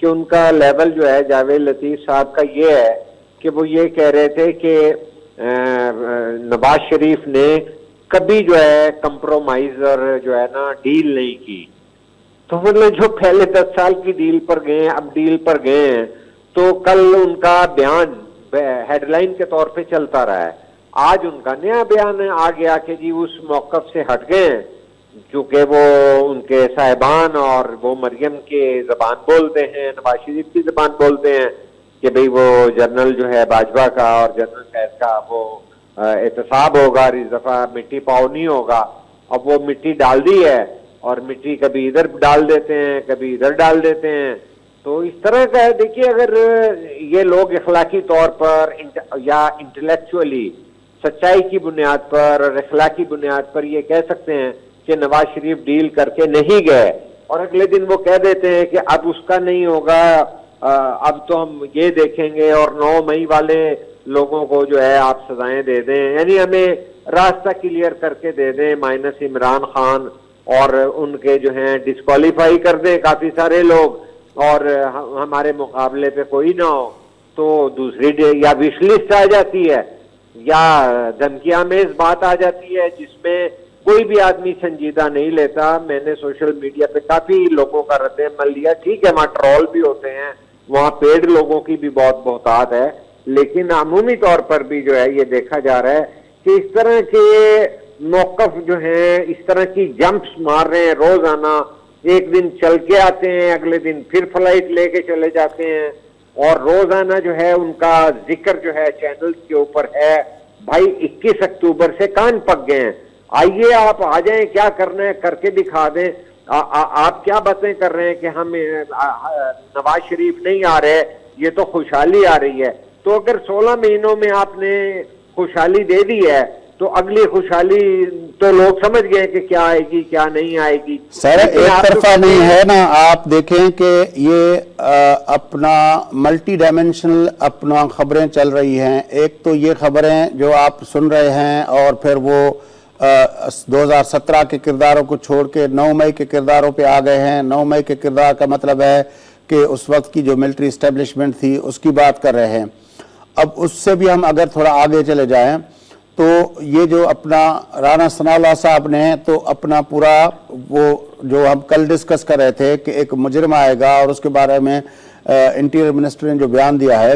کہ ان کا لیول جو ہے جاوید لطیف صاحب کا یہ ہے کہ وہ یہ کہہ رہے تھے کہ نواز شریف نے کبھی جو ہے کمپرومائز اور جو ہے نا ڈیل نہیں کی. تو مطلب جو پہلے 10 سال کی ڈیل پر گئے ہیں اب ڈیل پر گئے ہیں, تو کل ان کا بیان ہیڈ لائن کے طور پہ چلتا رہا ہے, آج ان کا نیا بیان آ گیا کہ جی اس موقف سے ہٹ گئے ہیں چونکہ وہ ان کے صاحبان اور وہ مریم کے زبان بولتے ہیں, نواز شریف کی زبان بولتے ہیں کہ بھئی وہ جنرل جو ہے باجوہ کا اور جنرل فیض کا وہ احتساب ہوگا, اور اس دفعہ مٹی پاؤ نہیں ہوگا. اب وہ مٹی ڈال دی ہے اور مٹی کبھی ادھر ڈال دیتے ہیں کبھی ادھر ڈال دیتے ہیں. تو اس طرح کا ہے. دیکھیے اگر یہ لوگ اخلاقی طور پر یا انٹلیکچولی سچائی کی بنیاد پر اور اخلاقی بنیاد پر یہ کہہ سکتے ہیں کہ نواز شریف ڈیل کر کے نہیں گئے, اور اگلے دن وہ کہہ دیتے ہیں کہ اب اس کا نہیں ہوگا, اب تو ہم یہ دیکھیں گے اور 9 مئی والے لوگوں کو جو ہے آپ سزائیں دے دیں, یعنی ہمیں راستہ کلیئر کر کے دے دیں مائنس عمران خان, اور ان کے جو ہیں ڈسکوالیفائی کر دیں کافی سارے لوگ, اور ہمارے مقابلے پہ کوئی نہ ہو. تو دوسری یا وش لسٹ آ جاتی ہے یا دھمکی آمیز بات آ جاتی ہے جس میں کوئی بھی آدمی سنجیدہ نہیں لیتا. میں نے سوشل میڈیا پہ کافی لوگوں کا رد عمل لیا, ٹھیک ہے وہاں ٹرول بھی ہوتے ہیں, وہاں پیڈ لوگوں کی بھی بہت بہتات ہے, لیکن عمومی طور پر بھی جو ہے یہ دیکھا جا رہا ہے کہ اس طرح کے موقف جو ہیں اس طرح کی جمپس مار رہے ہیں روزانہ, ایک دن چل کے آتے ہیں اگلے دن پھر فلائٹ لے کے چلے جاتے ہیں, اور روزانہ جو ہے ان کا ذکر جو ہے چینل کے اوپر ہے. بھائی 21 اکتوبر سے کان پک گئے ہیں, آئیے آپ آ جائیں, کیا کرنا ہے کر کے دکھا دیں. آپ کیا باتیں کر رہے ہیں کہ ہم نواز شریف نہیں آ رہے, یہ تو خوشحالی آ رہی ہے. تو اگر 16 مہینوں میں آپ نے خوشحالی دے دی ہے تو اگلی خوشحالی تو لوگ سمجھ گئے کہ کیا آئے گی کیا نہیں آئے گی. سر ایک طرفہ نہیں ہے نا, آپ دیکھیں کہ یہ اپنا ملٹی ڈائمینشنل اپنا خبریں چل رہی ہیں. ایک تو یہ خبریں جو آپ سن رہے ہیں, اور پھر وہ 2017 کے کرداروں کو چھوڑ کے 9 مئی کے کرداروں پہ آ گئے ہیں. 9 مئی کے کردار کا مطلب ہے کہ اس وقت کی جو ملٹری اسٹیبلشمنٹ تھی اس کی بات کر رہے ہیں. اب اس سے بھی ہم اگر تھوڑا آگے چلے جائیں تو یہ جو اپنا رانا ثناء اللہ صاحب نے تو اپنا پورا وہ جو ہم کل ڈسکس کر رہے تھے کہ ایک مجرم آئے گا اور اس کے بارے میں انٹیریئر منسٹر نے جو بیان دیا ہے,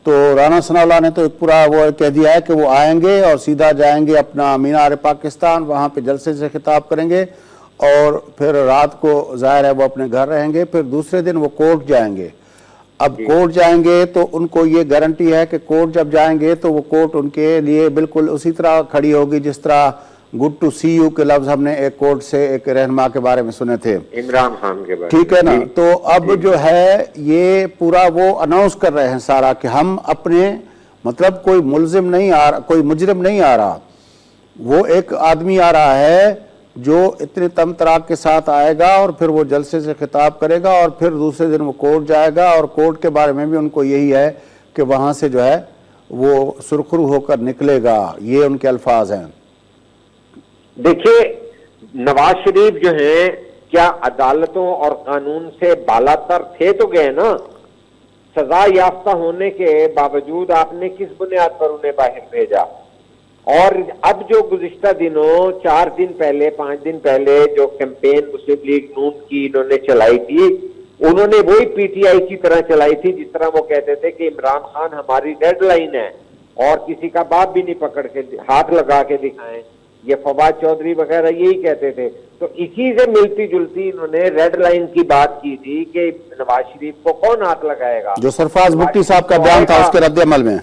تو رانا ثناء اللہ نے تو ایک پورا وہ کہہ دیا ہے کہ وہ آئیں گے اور سیدھا جائیں گے اپنا مینار پاکستان, وہاں پہ جلسے سے خطاب کریں گے, اور پھر رات کو ظاہر ہے وہ اپنے گھر رہیں گے, پھر دوسرے دن وہ کورٹ جائیں گے. اب کورٹ جائیں گے تو ان کو یہ گارنٹی ہے کہ کورٹ جب جائیں گے تو وہ کورٹ ان کے لیے بالکل اسی طرح کھڑی ہوگی جس طرح گڈ ٹو سی یو کے لفظ ہم نے ایک کورٹ سے ایک رہنما کے بارے میں سنے تھے, عمران خان کے بارے, ٹھیک ہے نا. تو اب جو ہے یہ پورا وہ اناؤنس کر رہے ہیں سارا کہ ہم اپنے مطلب کوئی ملزم نہیں آ رہا, کوئی مجرم نہیں آ رہا, وہ ایک آدمی آ رہا ہے جو اتنے تم تراک کے ساتھ آئے گا اور پھر وہ جلسے سے خطاب کرے گا, اور پھر دوسرے دن وہ کورٹ جائے گا, اور کورٹ کے بارے میں بھی ان کو یہی ہے کہ وہاں سے جو ہے وہ سرخرو ہو کر نکلے گا. یہ ان کے الفاظ ہیں. دیکھیے نواز شریف جو ہیں کیا عدالتوں اور قانون سے بالا تر تھے تو گئے نا, سزا یافتہ ہونے کے باوجود آپ نے کس بنیاد پر انہیں باہر بھیجا. اور اب جو گزشتہ دنوں 4 دن پہلے 5 دن پہلے جو کیمپین مسلم لیگ نون کی انہوں نے چلائی تھی, انہوں نے وہی پی ٹی آئی کی طرح چلائی تھی جس طرح وہ کہتے تھے کہ عمران خان ہماری ڈیڈ لائن ہے اور کسی کا باپ بھی نہیں پکڑ کے ہاتھ لگا کے دکھائیں. یہ فواد چودھری وغیرہ یہی کہتے تھے. تو اسی سے ملتی جلتی انہوں نے ریڈ لائن کی بات کی تھی کہ نواز شریف کو کون ہاتھ لگائے گا, جو سرفراز بھٹی صاحب کا بیان تھا اس کے رد عمل میں.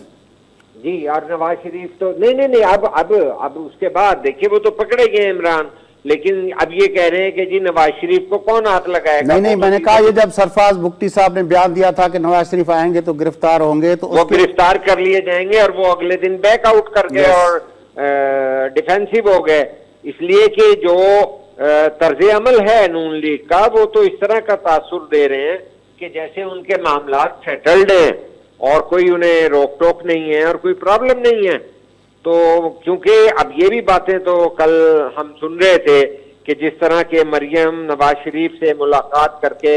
جی, اور نواز شریف تو نہیں اب اس کے بعد دیکھیے وہ تو پکڑے گئے عمران, لیکن اب یہ کہہ رہے ہیں کہ جی نواز شریف کو کون ہاتھ لگائے گا. نہیں, میں نے کہا یہ جب سرفراز بھٹی صاحب نے بیان دیا تھا کہ نواز شریف آئیں گے تو گرفتار ہوں گے, تو وہ گرفتار کر لیے جائیں گے, اور وہ اگلے دن بیک آؤٹ کر گئے اور ڈیفینسو ہو گئے, اس لیے کہ جو طرز عمل ہے نون لیگ کا وہ تو اس طرح کا تاثر دے رہے ہیں کہ جیسے ان کے معاملات سیٹلڈ ہیں اور کوئی انہیں روک ٹوک نہیں ہے اور کوئی پرابلم نہیں ہے. تو کیونکہ اب یہ بھی باتیں تو کل ہم سن رہے تھے کہ جس طرح کے مریم نواز شریف سے ملاقات کر کے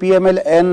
PMLN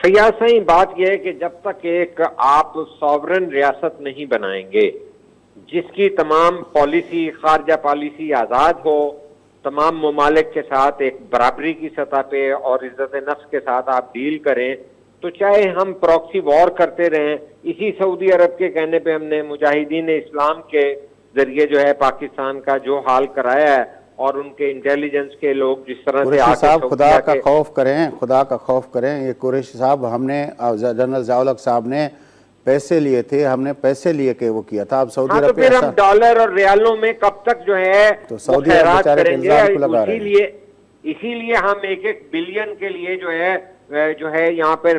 فیاض صاحب بات یہ ہے کہ جب تک ایک آپ سوورن ریاست نہیں بنائیں گے جس کی تمام پالیسی خارجہ پالیسی آزاد ہو، تمام ممالک کے ساتھ ایک برابری کی سطح پہ اور عزت نفس کے ساتھ آپ ڈیل کریں، تو چاہے ہم پراکسی وار کرتے رہیں، اسی سعودی عرب کے کہنے پہ ہم نے مجاہدین اسلام کے ذریعے جو ہے پاکستان کا جو حال کرایا ہے اور ان کے انٹیلیجنس کے لوگ جس طرح سے قریشی صاحب خدا کا کے خوف کریں، خدا کا خوف کریں. یہ قریشی صاحب ہم نے جنرل ضیاء الحق صاحب نے پیسے لیے تھے، ہم نے پیسے لیے کہ وہ کیا تھا. اب سعودی ہاں تو عرب پہ پھر ایسا ہم ڈالر اور ریالوں میں کب تک جو ہے تو وہ سعودی عرب خیرات بیچارے کریں گے. الزام کو لگا رہے ہیں. اسی لیے ہم 1-1 بلین کے لیے جو ہے یہاں پر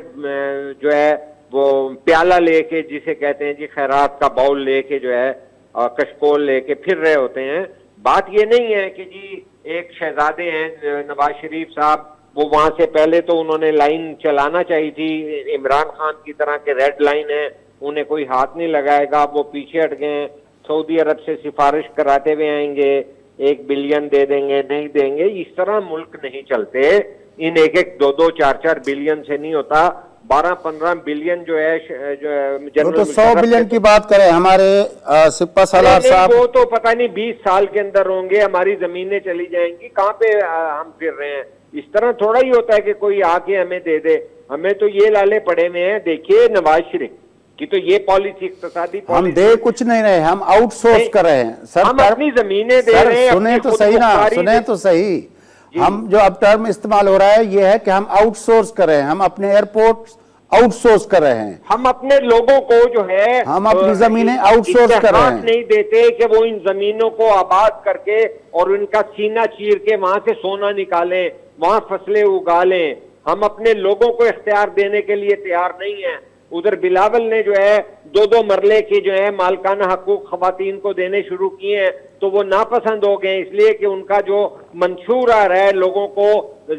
جو ہے وہ پیالہ لے کے جسے کہتے ہیں جی خیرات کا باؤل لے کے جو ہے کشکول لے کے پھر رہے ہوتے ہیں. بات یہ نہیں ہے کہ جی ایک شہزادے ہیں نواز شریف صاحب، وہ وہاں سے پہلے تو انہوں نے لائن چلانا چاہیے تھی عمران خان کی طرح کے ریڈ لائن ہے، انہیں کوئی ہاتھ نہیں لگائے گا، وہ پیچھے ہٹ گئے ہیں. سعودی عرب سے سفارش کراتے ہوئے آئیں گے، 1 بلین دے دیں گے، نہیں دیں گے. اس طرح ملک نہیں چلتے. ان 1-1 2-2 4-4 بلین سے نہیں ہوتا. 12-15 بلین جو ہے وہ تو 100 بلین کی بات کریں. ہمارے سپہ سالار صاحب وہ تو پتہ نہیں 20 سال کے اندر ہوں گے، ہماری زمینیں چلی جائیں گی. کہاں پہ ہم پھر رہے ہیں؟ اس طرح تھوڑا ہی ہوتا ہے کہ کوئی آ کے ہمیں دے دے. ہمیں تو یہ لالے پڑے ہوئے ہیں. دیکھیے نواز شریف کی تو یہ پالیسی اقتصادی ہم دے کچھ نہیں رہے، ہم آؤٹ سورس کر رہے ہیں. سر ہم اپنی زمینیں دے رہے ہیں. سنیں تو صحیح نا، سنیں تو صحیح. ہم جو اب ٹرم استعمال ہو رہا ہے یہ ہے کہ ہم آؤٹ سورس کر رہے ہیں، ہم اپنے ایئرپورٹ آؤٹ سورس کر رہے ہیں. ہم اپنے لوگوں کو جو ہے ہم اپنی زمینیں آؤٹ سورس کر رہے ہیں. نہیں دیتے کہ وہ ان زمینوں کو آباد کر کے اور ان کا سینہ چیر کے وہاں سے سونا نکالیں، وہاں فصلیں اگا لیں. ہم اپنے لوگوں کو اختیار دینے کے لیے تیار نہیں ہیں. ادھر بلاول نے جو ہے 2-2 مرلے کی جو ہے مالکانہ حقوق خواتین کو دینے شروع کیے ہیں تو وہ ناپسند ہو گئے، اس لیے کہ ان کا جو منشور آ رہا ہے لوگوں کو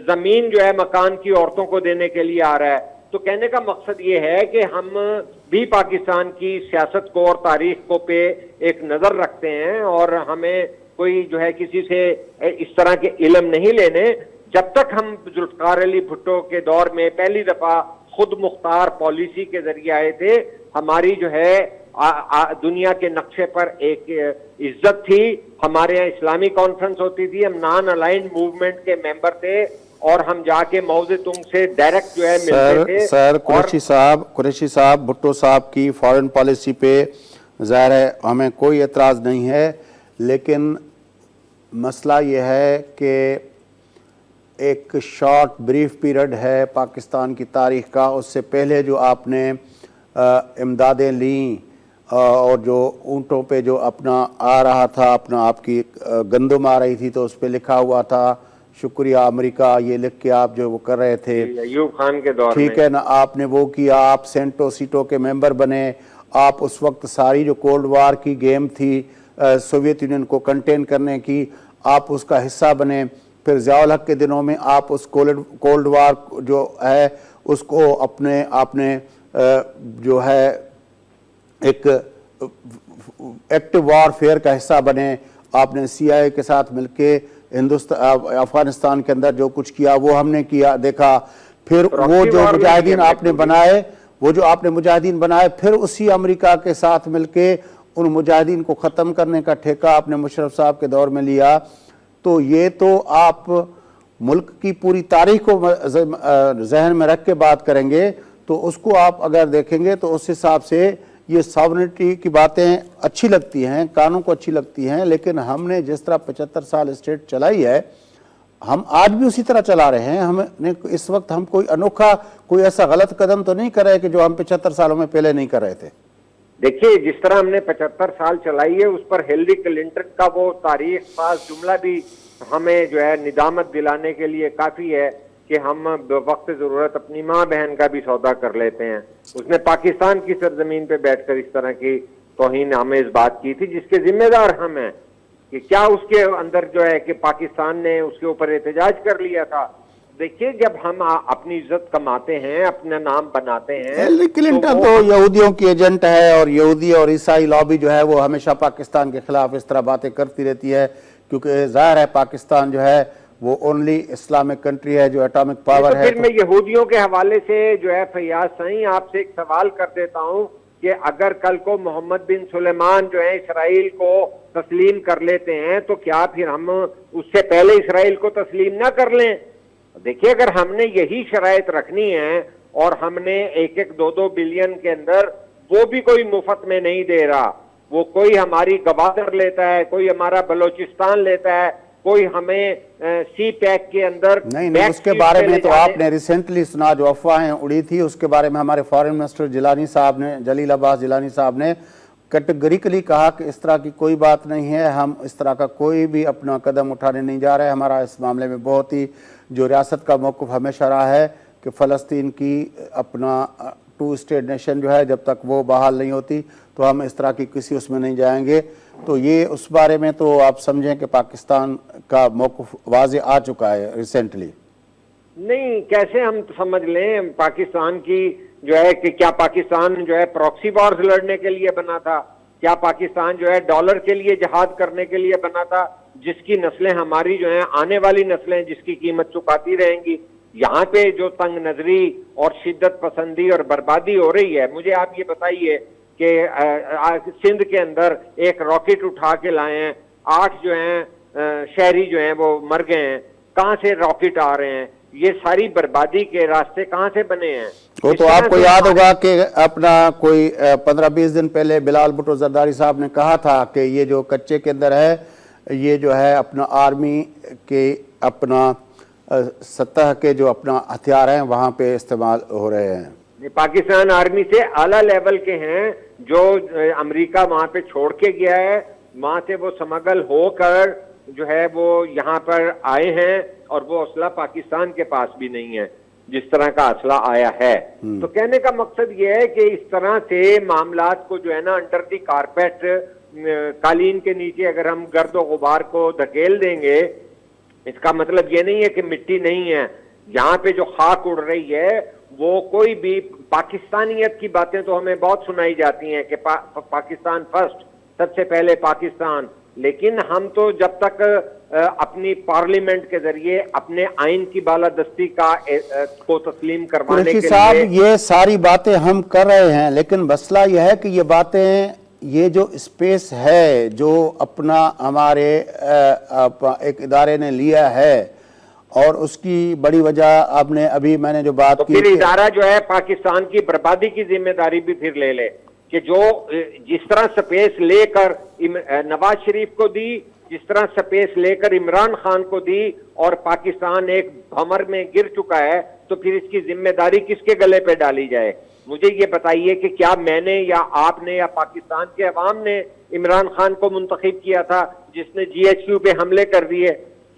زمین جو ہے مکان کی عورتوں کو دینے کے لیے آ رہا ہے. تو کہنے کا مقصد یہ ہے کہ ہم بھی پاکستان کی سیاست کو اور تاریخ کو پہ ایک نظر رکھتے ہیں اور ہمیں کوئی جو ہے کسی سے اس طرح کے علم نہیں لینے. جب تک ہم ذوالفقار علی بھٹو کے دور میں پہلی دفعہ خود مختار پالیسی کے ذریعے آئے تھے، ہماری جو ہے دنیا کے نقشے پر ایک عزت تھی. ہمارے یہاں اسلامی کانفرنس ہوتی تھی، ہم نان الائنڈ موومنٹ کے ممبر تھے اور ہم جا کے موضع تنگ سے ڈائریکٹ جو ہے ملتے تھے. سر قریشی صاحب بھٹو صاحب کی فارن پالیسی پہ ظاہر ہے ہمیں کوئی اعتراض نہیں ہے، لیکن مسئلہ یہ ہے کہ ایک شارٹ بریف پیریڈ ہے پاکستان کی تاریخ کا. اس سے پہلے جو آپ نے امدادیں لیں اور جو اونٹوں پہ جو اپنا آ رہا تھا، اپنا آپ کی گندم آ رہی تھی تو اس پہ لکھا ہوا تھا شکریہ امریکہ، یہ لکھ کے آپ جو وہ کر رہے تھے ایوب خان کے دور ٹھیک ہے نا. آپ نے وہ کیا، آپ سینٹو سیٹو کے ممبر بنے. آپ اس وقت ساری جو کولڈ وار کی گیم تھی سوویت یونین کو کنٹین کرنے کی، آپ اس کا حصہ بنے. پھر ضیاء الحق کے دنوں میں آپ اس کولڈ وار جو ہے اس کو آپ نے جو ہے ایک ایکٹیو وار فیئر کا حصہ بنے. آپ نے CIA کے ساتھ مل کے افغانستان کے اندر جو کچھ کیا وہ ہم نے کیا دیکھا. پھر وہ جو مجاہدین آپ نے بنائے پھر اسی امریکہ کے ساتھ مل کے ان مجاہدین کو ختم کرنے کا ٹھیکہ آپ نے مشرف صاحب کے دور میں لیا. تو یہ تو آپ ملک کی پوری تاریخ کو ذہن میں رکھ کے بات کریں گے تو اس کو آپ اگر دیکھیں گے تو اس حساب سے یہ ساورنٹی کی باتیں اچھی لگتی ہیں، کانوں کو اچھی لگتی ہیں، لیکن ہم نے جس طرح 75 سال اسٹیٹ چلائی ہے ہم آج بھی اسی طرح چلا رہے ہیں. ہم نے اس وقت ہم کوئی انوکھا کوئی ایسا غلط قدم تو نہیں کر رہے کہ جو ہم 75 سالوں میں پہلے نہیں کر رہے تھے. دیکھیے جس طرح ہم نے 75 سال چلائی ہے اس پر ہیلری کلنٹن کا وہ تاریخ پاس جملہ بھی ہمیں جو ہے ندامت دلانے کے لیے کافی ہے کہ ہم وقت ضرورت اپنی ماں بہن کا بھی سودا کر لیتے ہیں. اس نے پاکستان کی سرزمین پہ بیٹھ کر اس طرح کی توہین آمیز بات کی تھی جس کے ذمہ دار ہم ہیں کہ کیا اس کے اندر جو ہے کہ پاکستان نے اس کے اوپر احتجاج کر لیا تھا. دیکھیے جب ہم اپنی عزت کماتے ہیں، اپنا نام بناتے ہیں. ہیلری کلنٹن تو یہودیوں کی ایجنٹ ہے اور یہودی اور عیسائی لابی جو ہے وہ ہمیشہ پاکستان کے خلاف اس طرح باتیں کرتی رہتی ہے کیونکہ ظاہر ہے پاکستان جو ہے وہ اونلی اسلامک کنٹری ہے جو ایٹامک پاور تو ہے. پھر میں یہودیوں کے حوالے سے جو ہے فیاض سائیں آپ سے ایک سوال کر دیتا ہوں کہ اگر کل کو محمد بن سلیمان جو ہے اسرائیل کو تسلیم کر لیتے ہیں تو کیا پھر ہم اس سے پہلے اسرائیل کو تسلیم نہ کر لیں؟ دیکھیے اگر ہم نے یہی شرائط رکھنی ہے اور ہم نے 1-2 بلین کے اندر وہ بھی کوئی مفت میں نہیں دے رہا, وہ کوئی ہماری گوادر لیتا ہے, کوئی ہمارا بلوچستان لیتا ہے, کوئی ہمیں سی پیک کے اندر نہیں اس کے بارے میں تو آپ نے ریسنٹلی سنا جو افواہیں اڑی تھی اس کے بارے میں ہمارے فارن منسٹر جیلانی صاحب نے, جلیل عباس جیلانی صاحب نے کیٹیگریکلی کہا کہ اس طرح کی کوئی بات نہیں ہے, ہم اس طرح کا کوئی بھی اپنا قدم اٹھانے نہیں جا رہے. ہمارا اس معاملے میں بہت ہی جو ریاست کا موقف ہمیشہ رہا ہے کہ فلسطین کی اپنا 2 اسٹیٹ نیشن جو ہے جب تک وہ بحال نہیں ہوتی تو ہم اس طرح کی کسی اس میں نہیں جائیں گے. تو یہ اس بارے میں تو آپ سمجھیں کہ پاکستان کا موقف واضح آ چکا ہے ریسنٹلی. نہیں کیسے ہم سمجھ لیں پاکستان کی جو ہے کہ کیا پاکستان جو ہے پراکسی وارز لڑنے کے لیے بنا تھا؟ کیا پاکستان جو ہے ڈالر کے لیے جہاد کرنے کے لیے بنا تھا جس کی نسلیں ہماری جو ہیں آنے والی نسلیں جس کی قیمت چکاتی رہیں گی؟ یہاں پہ جو تنگ نظری اور شدت پسندی اور بربادی ہو رہی ہے, مجھے آپ یہ بتائیے کہ سندھ کے اندر ایک راکٹ اٹھا کے لائے ہیں, 8 جو ہیں شہری جو ہیں وہ مر گئے ہیں, کہاں سے راکٹ آ رہے ہیں؟ یہ ساری بربادی کے راستے کہاں سے بنے ہیں؟ وہ تو آپ کو یاد ہوگا کہ اپنا کوئی 15-20 دن پہلے بلال بھٹو زرداری صاحب نے کہا تھا کہ یہ جو کچے کے اندر ہے یہ جو ہے اپنا آرمی کے اپنا سطح کے جو اپنا ہتھیار ہیں وہاں پہ استعمال ہو رہے ہیں. پاکستان آرمی سے اعلیٰ لیول کے ہیں جو امریکہ وہاں پہ چھوڑ کے گیا ہے, وہاں سے وہ سمگل ہو کر جو ہے وہ یہاں پر آئے ہیں اور وہ اسلحہ پاکستان کے پاس بھی نہیں ہے جس طرح کا اسلحہ آیا ہے. تو کہنے کا مقصد یہ ہے کہ اس طرح سے معاملات کو جو ہے نا انڈر دی کارپیٹ, قالین کے نیچے اگر ہم گرد و غبار کو دھکیل دیں گے, اس کا مطلب یہ نہیں ہے کہ مٹی نہیں ہے. یہاں پہ جو خاک اڑ رہی ہے وہ کوئی بھی پاکستانیت کی باتیں تو ہمیں بہت سنائی جاتی ہیں کہ پاکستان فرسٹ, سب سے پہلے پاکستان, لیکن ہم تو جب تک اپنی پارلیمنٹ کے ذریعے اپنے آئین کی بالادستی کو تسلیم کروانے کے لیے یہ ساری باتیں ہم کر رہے ہیں, لیکن مسئلہ یہ ہے کہ یہ باتیں, یہ جو اسپیس ہے جو اپنا ہمارے ایک ادارے نے لیا ہے اور اس کی بڑی وجہ آپ نے ابھی میں نے جو بات کی, پھر ادارہ جو ہے پاکستان کی بربادی کی ذمہ داری بھی پھر لے لے کہ جو جس طرح سپیس لے کر نواز شریف کو دی, جس طرح سپیس لے کر عمران خان کو دی اور پاکستان ایک بھمر میں گر چکا ہے, تو پھر اس کی ذمہ داری کس کے گلے پہ ڈالی جائے؟ مجھے یہ بتائیے کہ کیا میں نے یا آپ نے یا پاکستان کے عوام نے عمران خان کو منتخب کیا تھا جس نے GHQ پہ حملے کر دیے؟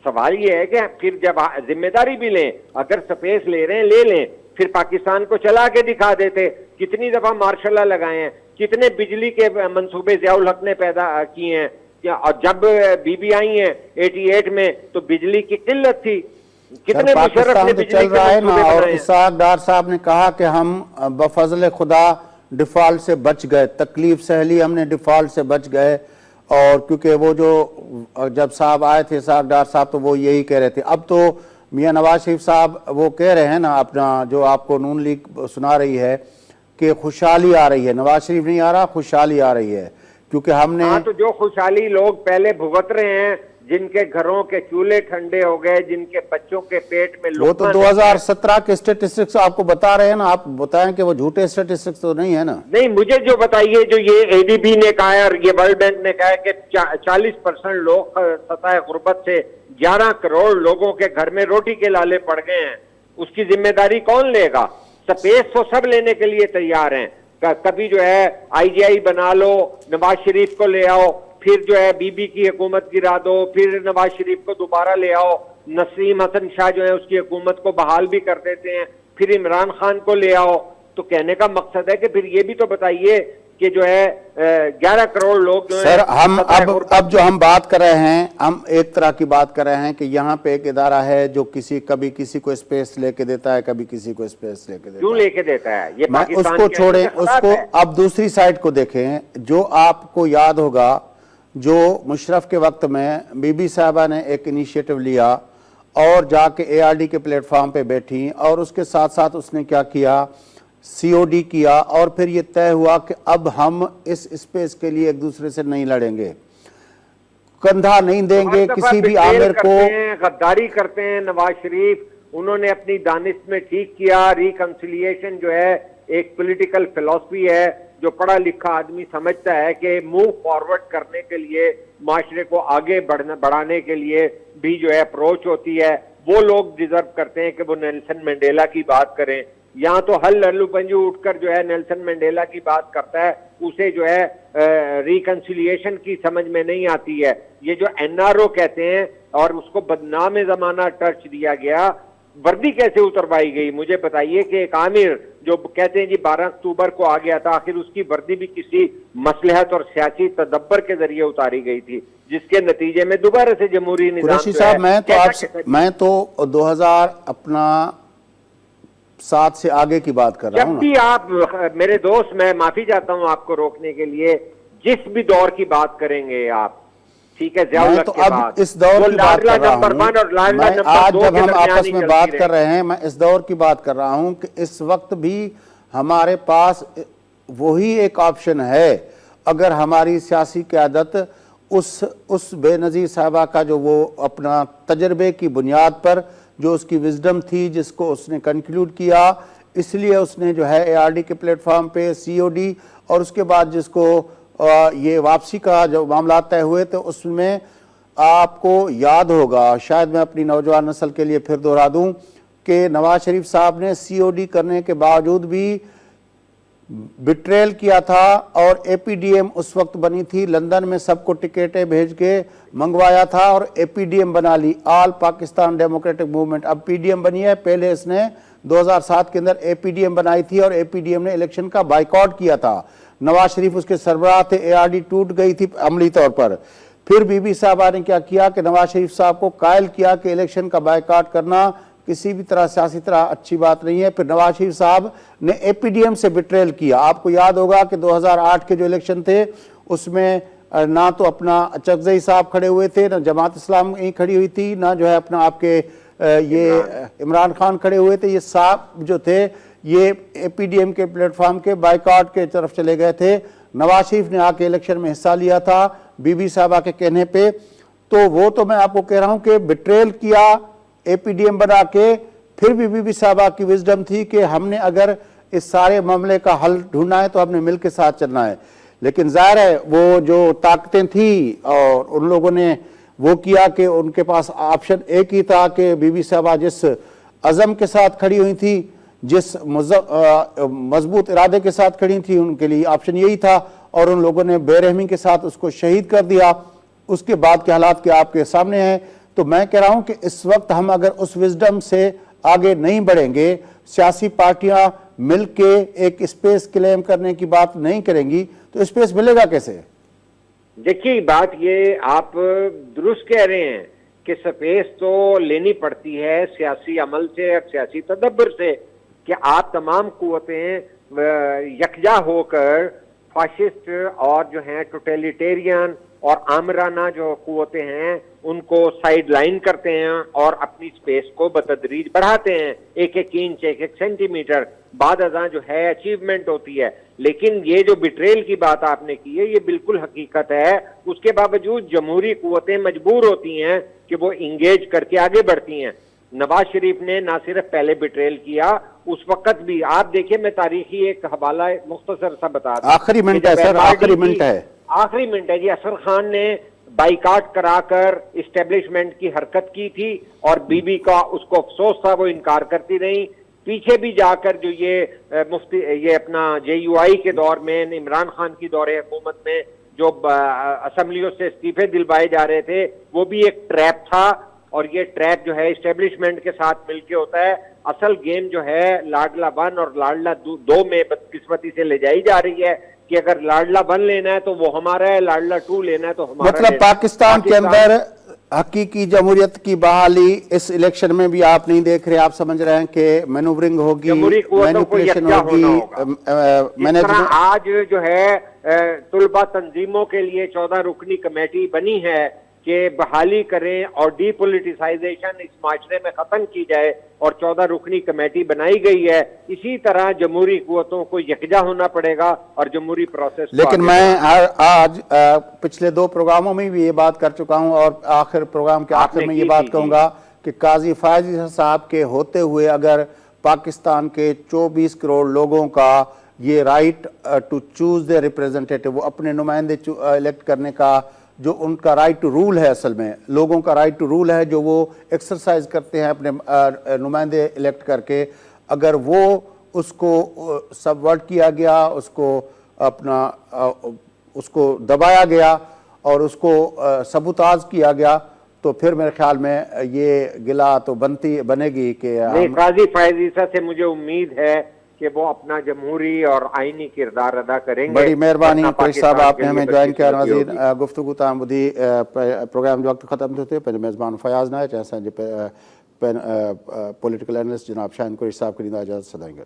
سوال یہ ہے کہ پھر جب ذمہ داری بھی لیں, اگر سپیس لے رہے ہیں لے لیں, پھر پاکستان کو چلا کے دکھا دیتے. کتنی دفعہ مارشل لا لگائے ہیں, کتنے بجلی کے منصوبے ضیاء الحق نے پیدا کیے ہیں, اور جب بی بی آئی ہیں 88 میں تو بجلی کی قلت تھی, کتنے مشرف نے بجلی کے منصوبے بنائے ہیں. اسحاق ڈار صاحب نے کہا کہ ہم بفضل خدا ڈیفالٹ سے بچ گئے, تکلیف سہلی ہم نے ڈیفالٹ سے بچ گئے, اور کیونکہ وہ جو جب صاحب آئے تھے اسحاق ڈار صاحب تو وہ یہی کہہ رہے تھے. اب تو میاں نواز شریف صاحب وہ کہہ رہے ہیں نا اپنا جو آپ کو نون لیگ سنا رہی ہے کہ خوشحالی آ رہی ہے, نواز شریف نہیں آ رہا, خوشحالی آ رہی ہے, کیونکہ ہم نے تو جو خوشحالی لوگ پہلے بھگت رہے ہیں, جن کے گھروں کے چولہے ٹھنڈے ہو گئے, جن کے بچوں کے پیٹ میں وہ تو 2017 کے اسٹیٹسٹکس آپ کو بتا رہے ہیں نا, آپ بتائیں کہ وہ جھوٹے اسٹیٹسٹکس تو نہیں ہے نا. نہیں, مجھے جو بتائیے جو یہ ADB نے کہا ہے اور یہ ورلڈ بینک نے کہا ہے کہ 40% لوگ سطح غربت سے 11 کروڑ لوگوں کے گھر میں روٹی کے لالے پڑ گئے ہیں, اس کی ذمہ داری کون لے گا؟ سپیس تو سب لینے کے لیے تیار ہیں, کبھی جو ہے IGI بنا لو, نواز شریف کو لے آؤ, پھر جو ہے بی بی کی حکومت گرا دو, پھر نواز شریف کو دوبارہ لے آؤ, نسیم حسن شاہ جو ہے اس کی حکومت کو بحال بھی کر دیتے ہیں, پھر عمران خان کو لے آؤ. تو کہنے کا مقصد ہے کہ پھر یہ بھی تو بتائیے کہ جو ہے 11 کروڑ لوگ جو سر ہم اب جو ہم بات کر رہے ہیں, ہم ایک طرح کی بات کر رہے ہیں کہ یہاں پہ ایک ادارہ ہے جو کبھی کسی کو اسپیس لے کے دیتا ہے, کبھی کسی کو اسپیس لے کے دیتا ہے. کیوں لے کے دیتا ہے؟ یہ اس کو چھوڑیں, اس کو اب دوسری سائٹ کو دیکھیں. جو آپ کو یاد ہوگا جو مشرف کے وقت میں بی بی صاحبہ نے ایک انیشیٹو لیا اور جا کے اے آر ڈی کے پلیٹ فارم پہ بیٹھی اور اس کے ساتھ ساتھ اس نے کیا کیا, سی او ڈی کیا, اور پھر یہ طے ہوا کہ اب ہم اس اسپیس کے لیے ایک دوسرے سے نہیں لڑیں گے, کندھا نہیں دیں گے کسی بھی عامر کو. غداری کرتے ہیں نواز شریف. انہوں نے اپنی دانش میں ٹھیک کیا, ریکنسیلیشن جو ہے ایک پولیٹیکل فلسفی ہے جو پڑھا لکھا آدمی سمجھتا ہے کہ موو فارورڈ کرنے کے لیے, معاشرے کو آگے بڑھانے کے لیے بھی جو ہے اپروچ ہوتی ہے. وہ لوگ ڈیزرو کرتے ہیں کہ وہ نیلسن منڈیلا کی بات کریں. یہاں تو ہل للو پنجو اٹھ کر جو ہے نیلسن منڈیلا کی بات کرتا ہے, اسے جو ہے ریکنسیلیشن کی سمجھ میں نہیں آتی ہے. یہ جو این آر او کہتے ہیں اور اس کو بدنام زمانہ ٹرچ دیا گیا, وردی کیسے اتروائی گئی مجھے بتائیے. کہ ایک عامر جو کہتے ہیں جی 12 اکتوبر کو آ گیا تھا, آخر اس کی وردی بھی کسی مصلحت اور سیاسی تدبر کے ذریعے اتاری گئی تھی, جس کے نتیجے میں دوبارہ سے جمہوری نظام قریشی صاحب میں تو 2007 سے آگے کی بات کر رہا ہوں. جب بھی آپ میرے دوست, میں معافی چاہتا ہوں آپ کو روکنے کے لیے, جس بھی دور کی بات کریں گے آپ, ٹھیک ہے, ضیاء الحق کے بعد اس دور کی بات کر رہا ہوں. میں آج جب ہم آپس میں بات کر رہے ہیں, میں اس دور کی بات کر رہا ہوں کہ اس وقت بھی ہمارے پاس وہی ایک آپشن ہے. اگر ہماری سیاسی قیادت اس بے نظیر صاحبہ کا جو وہ اپنا تجربے کی بنیاد پر جو اس کی وزڈم تھی, جس کو اس نے کنکلوڈ کیا, اس لیے اس نے جو ہے اے آر ڈی کے پلیٹ فارم پہ سی او ڈی, اور اس کے بعد جس کو یہ واپسی کا جو معاملات طے ہوئے تھے, اس میں آپ کو یاد ہوگا, شاید میں اپنی نوجوان نسل کے لیے پھر دہرا دوں کہ نواز شریف صاحب نے سی او ڈی کرنے کے باوجود بھی بٹریل کیا تھا, اور اے پی ڈی ایم اس وقت بنی تھی, لندن میں سب کو ٹکٹیں بھیج کے منگوایا تھا اور اے پی ڈی ایم بنا لی, آل پاکستان ڈیموکریٹک موومنٹ. اب پی ڈی ایم بنی ہے, پہلے اس نے 2007 کے اندر اے پی ڈی ایم بنائی تھی, اور اے پی ڈی ایم نے الیکشن کا بائیکاٹ کیا تھا. نواز شریف اس کے سربراہ تھے, اے آر ڈی ٹوٹ گئی تھی عملی طور پر. پھر بی بی صاحبہ نے کیا کیا کہ نواز شریف صاحب کو قائل کیا کہ الیکشن کا بائیکاٹ کرنا کسی بھی طرح سیاسی طرح اچھی بات نہیں ہے. پھر نواز شریف صاحب نے اے پی ڈی ایم سے بٹریل کیا. آپ کو یاد ہوگا کہ 2008 کے جو الیکشن تھے اس میں نہ تو اپنا چکزئی صاحب کھڑے ہوئے تھے, نہ جماعت اسلام کھڑی ہوئی تھی, نہ جو ہے اپنا آپ کے یہ عمران خان کھڑے ہوئے تھے. یہ صاحب جو تھے یہ اے پی ڈی ایم کے پلیٹ فارم کے بائیکاٹ کے طرف چلے گئے تھے. نواز شریف نے آ کے الیکشن میں حصہ لیا تھا بی بی صاحبہ کے کہنے پہ. تو وہ تو میں آپ کو کہہ رہا ہوں کہ بٹریل کیا اے پی ڈی ایم بنا کے. پھر بھی بی بی صاحبہ کی وزڈم تھی کہ ہم نے اگر اس سارے معاملے کا حل ڈھونڈنا ہے تو ہم نے مل کے ساتھ چلنا ہے. لیکن ظاہر ہے وہ جو طاقتیں تھیں اور ان لوگوں نے وہ کیا کہ ان کے پاس آپشن ایک ہی تھا کہ بی بی صاحبہ جس عزم کے ساتھ کھڑی ہوئی تھی, جس مضبوط ارادے کے ساتھ کھڑی تھی, ان کے لیے آپشن یہی تھا, اور ان لوگوں نے بے رحمی کے ساتھ اس کو شہید کر دیا. اس کے بعد کے حالات کے آپ کے سامنے ہیں. تو میں کہہ رہا ہوں کہ اس وقت ہم اگر اس وزڈم سے آگے نہیں بڑھیں گے, سیاسی پارٹیاں مل کے ایک اسپیس کلیم کرنے کی بات نہیں کریں گی, تو اسپیس ملے گا کیسے؟ دیکھیے بات یہ آپ درست کہہ رہے ہیں کہ سپیس تو لینی پڑتی ہے سیاسی عمل سے اور سیاسی تدبر سے, کہ آپ تمام قوتیں یکجا ہو کر فاشسٹ اور جو ہیں ٹوٹیلیٹیرین اور آمرانہ جو قوتیں ہیں ان کو سائیڈ لائن کرتے ہیں اور اپنی سپیس کو بتدریج بڑھاتے ہیں, ایک ایک انچ ایک ایک سینٹی میٹر بعد ازاں جو ہے اچیومنٹ ہوتی ہے. لیکن یہ جو بٹریل کی بات آپ نے کی ہے یہ بالکل حقیقت ہے. اس کے باوجود جمہوری قوتیں مجبور ہوتی ہیں کہ وہ انگیج کر کے آگے بڑھتی ہیں. نواز شریف نے نہ صرف پہلے بٹریل کیا, اس وقت بھی آپ دیکھیں, میں تاریخی ایک حوالہ مختصر سا بتا دوں, آخری منٹ ہے سر, آخری منٹ ہے جی. اصغر خان نے بائیکاٹ کرا کر اسٹیبلشمنٹ کی حرکت کی تھی اور بی بی کا اس کو افسوس تھا, وہ انکار کرتی رہی. پیچھے بھی جا کر جو یہ اپنا جے یو آئی کے دور میں, عمران خان کی دور حکومت میں جو اسمبلیوں سے استعفے دلوائے جا رہے تھے, وہ بھی ایک ٹریپ تھا. اور یہ ٹریپ جو ہے اسٹیبلشمنٹ کے ساتھ مل کے ہوتا ہے. اصل گیم جو ہے لاڈلا 1 اور لاڈلا 2 میں بدقسمتی سے لے جائی جا رہی ہے کہ اگر لاڈلا 1 لینا ہے تو وہ ہمارا ہے, لاڈلا 2 لینا ہے تو ہمارا. مطلب پاکستان کے اندر حقیقی جمہوریت کی بحالی اس الیکشن میں بھی آپ نہیں دیکھ رہے, آپ سمجھ رہے ہیں کہ مینوورنگ ہوگی, مینیپولیشن ہوگی. آج جو ہے طلبہ تنظیموں کے لیے 14 رکنی کمیٹی بنی ہے, کہ بحالی کریں اور ڈی پولیٹیسائزیشن اس معاشرے میں ختم کی جائے اور 14 رکنی کمیٹی بنائی گئی ہے. اسی طرح جمہوری قوتوں کو یکجا ہونا پڑے گا اور جمہوری پروسیس کو لیکن میں آج پچھلے 2 پروگراموں میں بھی یہ بات کر چکا ہوں اور آخر پروگرام کے آخر میں یہ بات کہوں گا کہ قاضی فائز عیسیٰ صاحب کے ہوتے ہوئے اگر پاکستان کے 24 کروڑ لوگوں کا یہ right to choose the representative, وہ اپنے نمائندے الیکٹ کرنے کا جو ان کا رائٹ ٹو رول ہے، اصل میں لوگوں کا رائٹ ٹو رول ہے جو وہ ایکسرسائز کرتے ہیں اپنے نمائندے الیکٹ کر کے، اگر وہ اس کو سبورٹ کیا گیا، اس کو اپنا اس کو دبایا گیا اور اس کو سبوتاژ کیا گیا، تو پھر میرے خیال میں یہ گلا تو بنے گی کہ نہیں. قاضی فائز عیسیٰ سے مجھے امید ہے کہ وہ اپنا جمہوری اور آئینی کردار ادا کریں گے. بڑی مہربانی قریش صاحب، آپ نے ہمیں جوائن کیا. ناظرین، گفتگو تام بدھی پروگرام جو وقت ختم تھے پہلے میزبان فیاض نائچ ایسا پولیٹیکل اینالسٹ جناب شاہین قریش صاحب کی اجازت سدائیں گے.